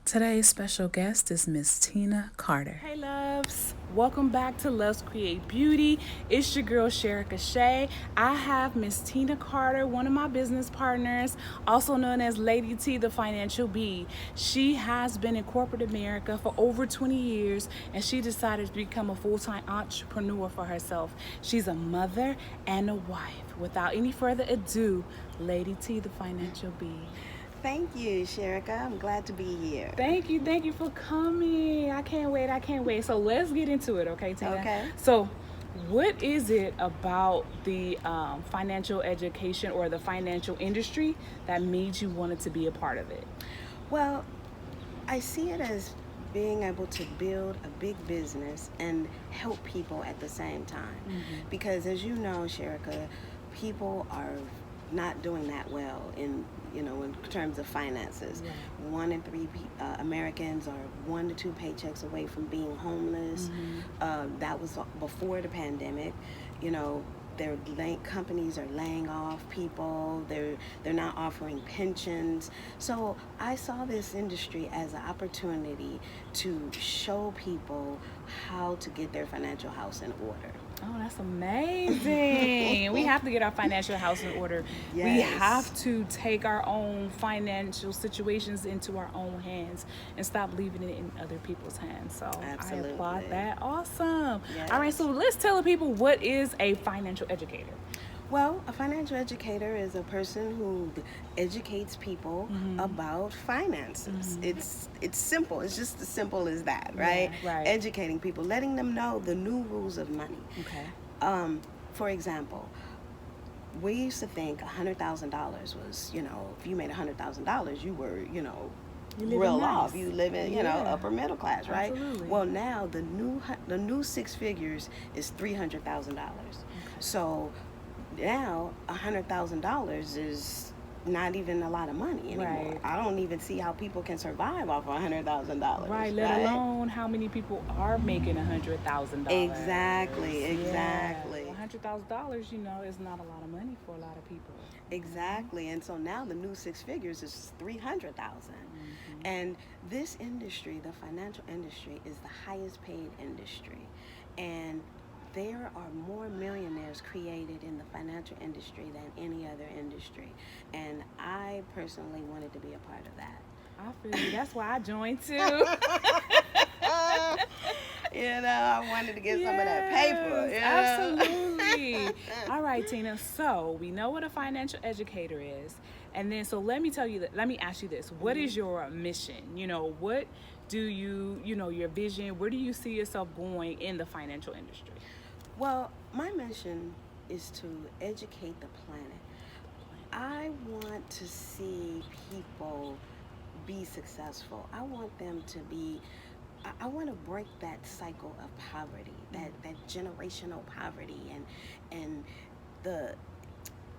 Today's special guest is Miss Tina Carter. Hey loves, welcome back to Loves Create Beauty. It's your girl Sherika Shea. I have Miss Tina Carter, one of my business partners, also known as Lady T, the Financial Bee. She has been in corporate America for over 20 years and she decided to become a full-time entrepreneur for herself. She's a mother and a wife. Without any further ado, Lady T, the Financial Bee. Thank you, Sherika. I'm glad to be here. Thank you for coming. I can't wait. So let's get into it, okay, Tina? Okay. So, what is it about the financial education or the financial industry that made you wanted to be a part of it? Well, I see it as being able to build a big business and help people at the same time. Because as you know, Sherika, people are not doing that well in terms of finances. Right. One in three Americans are 1 to 2 paychecks away from being homeless. That was before the pandemic. You know, companies are laying off people. They're not offering pensions. So I saw this industry as an opportunity to show people how to get their financial house in order. Oh, that's amazing. We have to get our financial house in order. We Yes. have to take our own financial situations into our own hands and stop leaving it in other people's hands. So I applaud Absolutely. that. Awesome. Yes. All right, so let's tell the people, what is a financial educator? Well, a financial educator is a person who educates people about finances. It's simple. It's just as simple as that, right? Yeah, right. Educating people, letting them know the new rules of money. Okay. For example, we used to think $100,000 was, if you made $100,000, you were, You live real nice. off. You live in, Yeah. upper middle class, right? Absolutely. Well, now the new six figures is $300,000. So now $100,000 is not even a lot of money anymore. Right. I don't even see how people can survive off of $100,000. Right, let alone how many people are making $100,000. Exactly. $100,000, is not a lot of money for a lot of people. Exactly. And so now the new six figures is 300,000. And this industry, the financial industry, is the highest paid industry. And there are more millionaires created in the financial industry than any other industry. And I personally wanted to be a part of that. I feel you. That's why I joined too. I wanted to get some of that paper. Absolutely. All right, Tina. So we know what a financial educator is, and then so let me tell you that. Let me ask you this: what is your mission? What do you, your vision? Where do you see yourself going in the financial industry? Well, my mission is to educate the planet. I want to see people be successful. I want them to be I want to break that cycle of poverty, that generational poverty, and the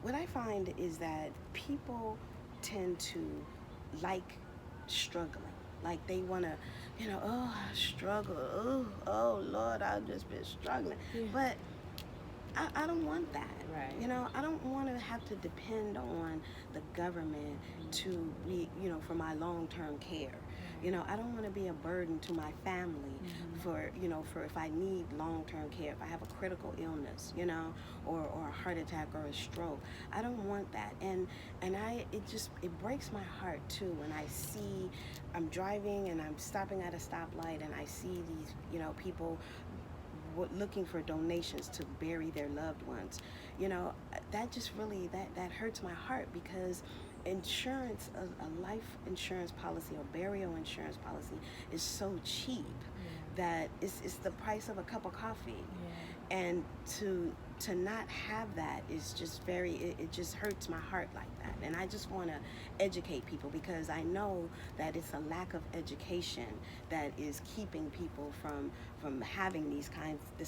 what I find is that people tend to like struggling. Like they want to, oh, I struggle. Oh, Lord, I've just been struggling. Yeah. But I don't want that. Right. I don't want to have to depend on the government to be, for my long-term care. I don't want to be a burden to my family for if I need long-term care, if I have a critical illness, or a heart attack or a stroke. I don't want that. And it breaks my heart too when I see I'm driving and I'm stopping at a stoplight and I see these, people looking for donations to bury their loved ones. That just really that hurts my heart because insurance, a life insurance policy or burial insurance policy is so cheap that it's the price of a cup of coffee. And to not have that is just it just hurts my heart like that. And I just want to educate people because I know that it's a lack of education that is keeping people from having this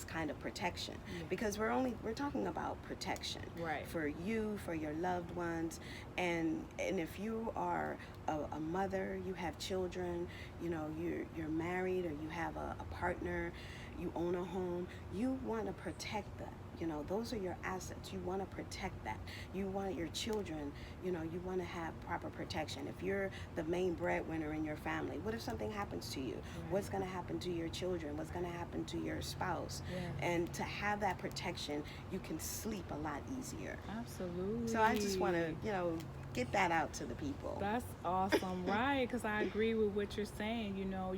kind of protection. Because we're talking about protection, Right. for you, for your loved ones. And if you are a mother, you have children, you're married or you have a partner, you own a home, you want to protect them. You know, those are your assets. You want to protect that. You want your children, you know, you want to have proper protection. If you're the main breadwinner in your family, what if something happens to you? Right. What's going to happen to your children? What's going to happen to your spouse? Yes. And to have that protection, you can sleep a lot easier. Absolutely. So I just want to, you know, get that out to the people. That's awesome, right? Because I agree with what you're saying. You know,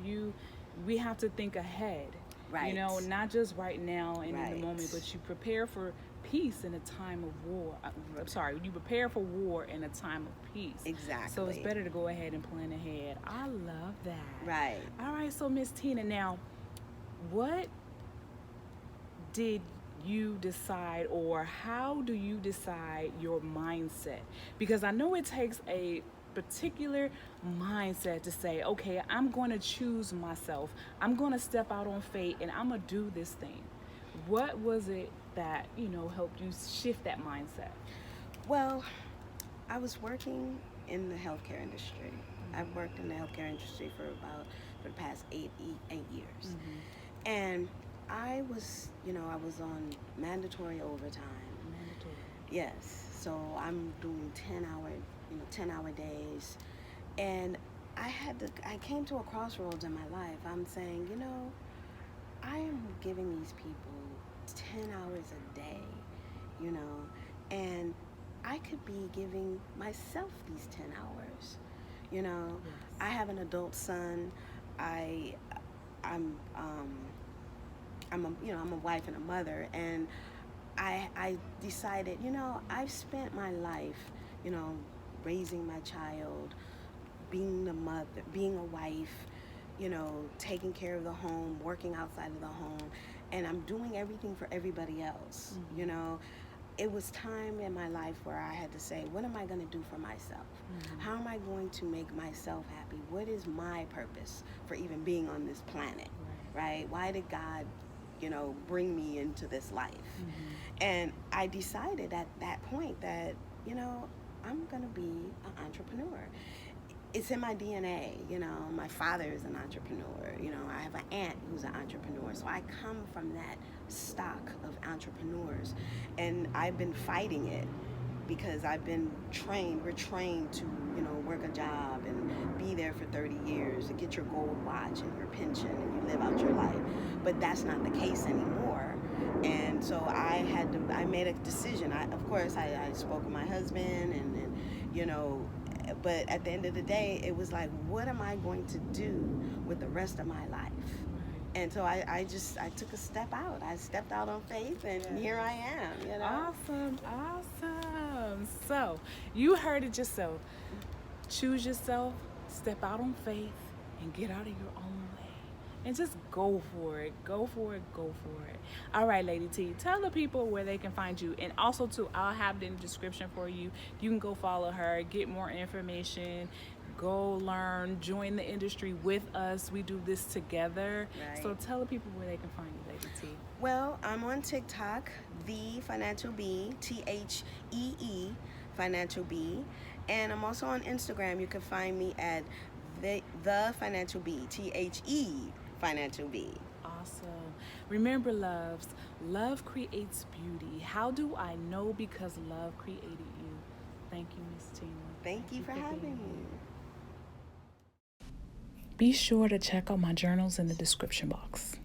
we have to think ahead. Right. You know, not just right now and in the Right. moment, but you prepare for peace in a time of war. I'm sorry, you prepare for war in a time of peace. Exactly. So it's better to go ahead and plan ahead. I love that. Right. All right, so Miss Tina, now, what did you decide, or how do you decide your mindset? Because I know it takes a particular mindset to say, okay, I'm going to choose myself. I'm going to step out on faith and I'm going to do this thing. What was it that, you know, helped you shift that mindset? Well, I was working in the healthcare industry. I've worked in the healthcare industry for the past eight years. And I was on mandatory overtime. Mandatory. Yes. So I'm doing 10-hour days. And I came to a crossroads in my life. I'm saying, you know, I am giving these people 10 hours a day, you know, and I could be giving myself these 10 hours, you know. Yes. I have an adult son. I'm a wife and a mother, and I decided, you know, I've spent my life, you know, raising my child, being the mother, being a wife, you know, taking care of the home, working outside of the home, and I'm doing everything for everybody else. You know, it was time in my life where I had to say, what am I going to do for myself? How am I going to make myself happy? What is my purpose for even being on this planet, right? Why did God, you know, bring me into this life? And I decided at that point that, you know, I'm going to be an entrepreneur. It's in my DNA, you know. My father is an entrepreneur. You know, I have an aunt who's an entrepreneur. So I come from that stock of entrepreneurs. And I've been fighting it because I've been trained. We're trained to, you know, work a job and be there for 30 years to get your gold watch and your pension and you live out your life. But that's not the case anymore. And so I made a decision. Of course, I spoke with my husband and, you know, but at the end of the day, it was like, what am I going to do with the rest of my life? And so I took a step out. I stepped out on faith, and here I am, you know. Awesome. So you heard it yourself. Choose yourself, step out on faith, and get out of your own way. And just go for it. Go for it. All right, Lady T, tell the people where they can find you. And also, too, I'll have it in the description for you. You can go follow her, get more information, go learn, join the industry with us. We do this together. Right. So tell the people where they can find you, Lady T. Well, I'm on TikTok, The Financial Bee, THEE Financial Bee. And I'm also on Instagram. You can find me at the Financial Bee, THE Financial Bee. Awesome. Remember, loves, love creates beauty. How do I know? Because love created you. Thank you, Miss Tina. Thank you for having me. Be sure to check out my journals in the description box.